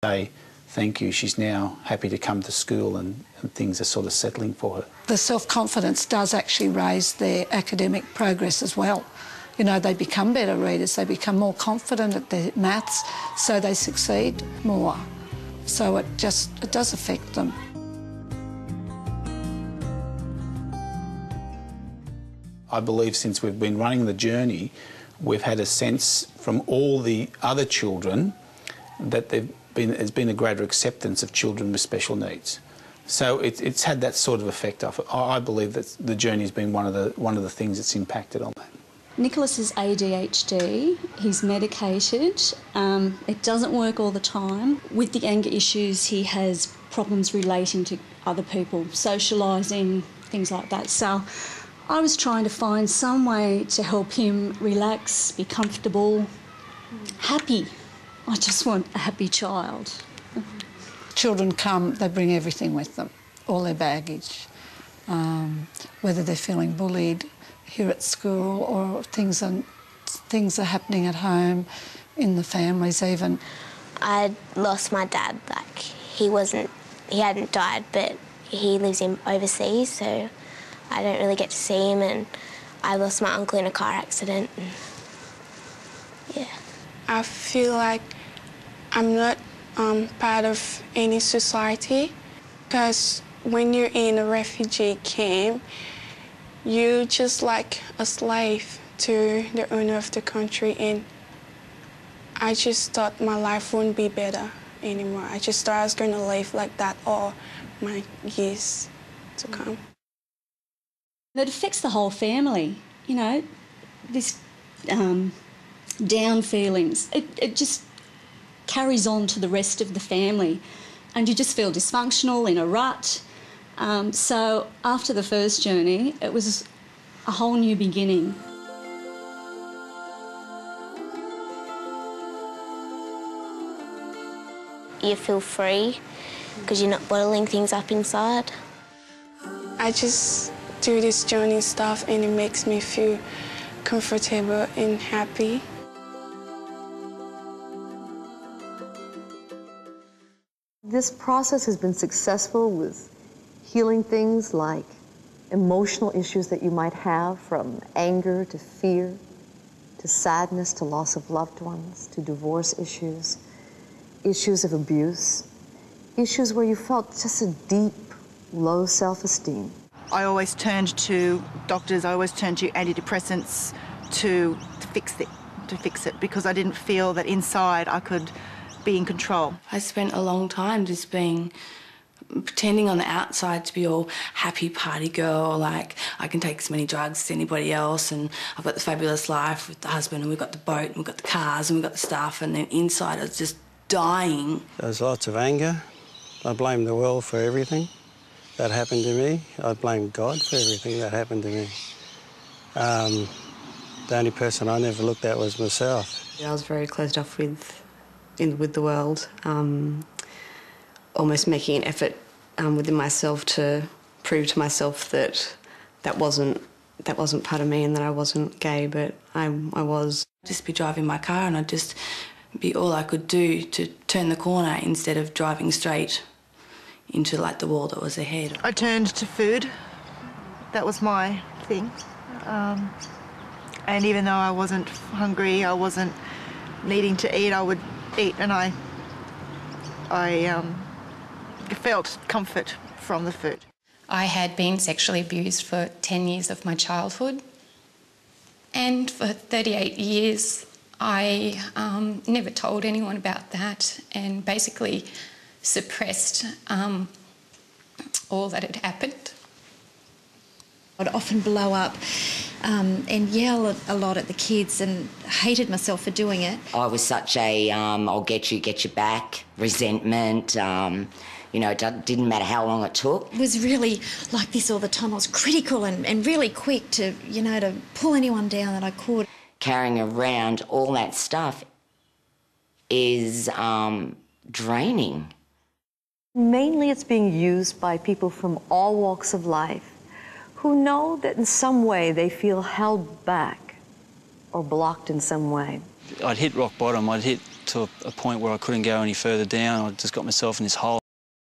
Say thank you. She's now happy to come to school and things are sort of settling for her. The self-confidence does actually raise their academic progress as well. You know, they become better readers, they become more confident at their maths, so they succeed more. So it does affect them. I believe since we've been running the journey, we've had a sense from all the other children that there's been a greater acceptance of children with special needs. So it's had that sort of effect. I believe that the journey's been one of the things that's impacted on that. Nicholas is ADHD, he's medicated, it doesn't work all the time. With the anger issues, he has problems relating to other people, socialising, things like that. So I was trying to find some way to help him relax, be comfortable, happy. I just want a happy child. Children come, they bring everything with them, all their baggage, whether they're feeling bullied here at school or things are happening at home, in the families even. I lost my dad. Like, he hadn't died, but he lives overseas, so I don't really get to see him, and I lost my uncle in a car accident. And yeah. I feel like I'm not part of any society, because when you're in a refugee camp, you're just like a slave to the owner of the country, and I just thought my life wouldn't be better anymore. I just thought I was going to live like that all my years to come. It affects the whole family, you know, this down feelings. It just carries on to the rest of the family, and you just feel dysfunctional, in a rut. So after the first journey, it was a whole new beginning. You feel free because you're not bottling things up inside. I just do this journey stuff and it makes me feel comfortable and happy. This process has been successful with healing things like emotional issues that you might have, from anger to fear, to sadness, to loss of loved ones, to divorce issues, issues of abuse, issues where you felt just a deep, low self-esteem. I always turned to doctors, I always turned to antidepressants to fix it, because I didn't feel that inside I could be in control. I spent a long time just pretending on the outside to be all happy party girl, like I can take as many drugs as anybody else, and I've got the fabulous life with the husband, and we've got the boat, and we've got the cars, and we've got the stuff, and then inside I was just dying. There's lots of anger. I blame the world for everything that happened to me. I blame God for everything that happened to me. The only person I never looked at was myself. I was very closed off with the world, almost making an effort within myself to prove to myself that that wasn't part of me and that I wasn't gay, but I was. Just be driving my car and I'd just be all I could do to turn the corner instead of driving straight into like the wall that was ahead. I turned to food. That was my thing. And even though I wasn't hungry, I wasn't needing to eat, I would eat, and I felt comfort from the food. I had been sexually abused for 10 years of my childhood, and for 38 years I never told anyone about that and basically suppressed all that had happened. I'd often blow up and yell a lot at the kids, and hated myself for doing it. I was such a I'll get you back, resentment, you know, it didn't matter how long it took. It was really like this all the time. I was critical and really quick to, you know, to pull anyone down that I could. Carrying around all that stuff is draining. Mainly it's being used by people from all walks of life who know that in some way they feel held back or blocked in some way. I'd hit rock bottom, I'd hit to a point where I couldn't go any further down. I just got myself in this hole.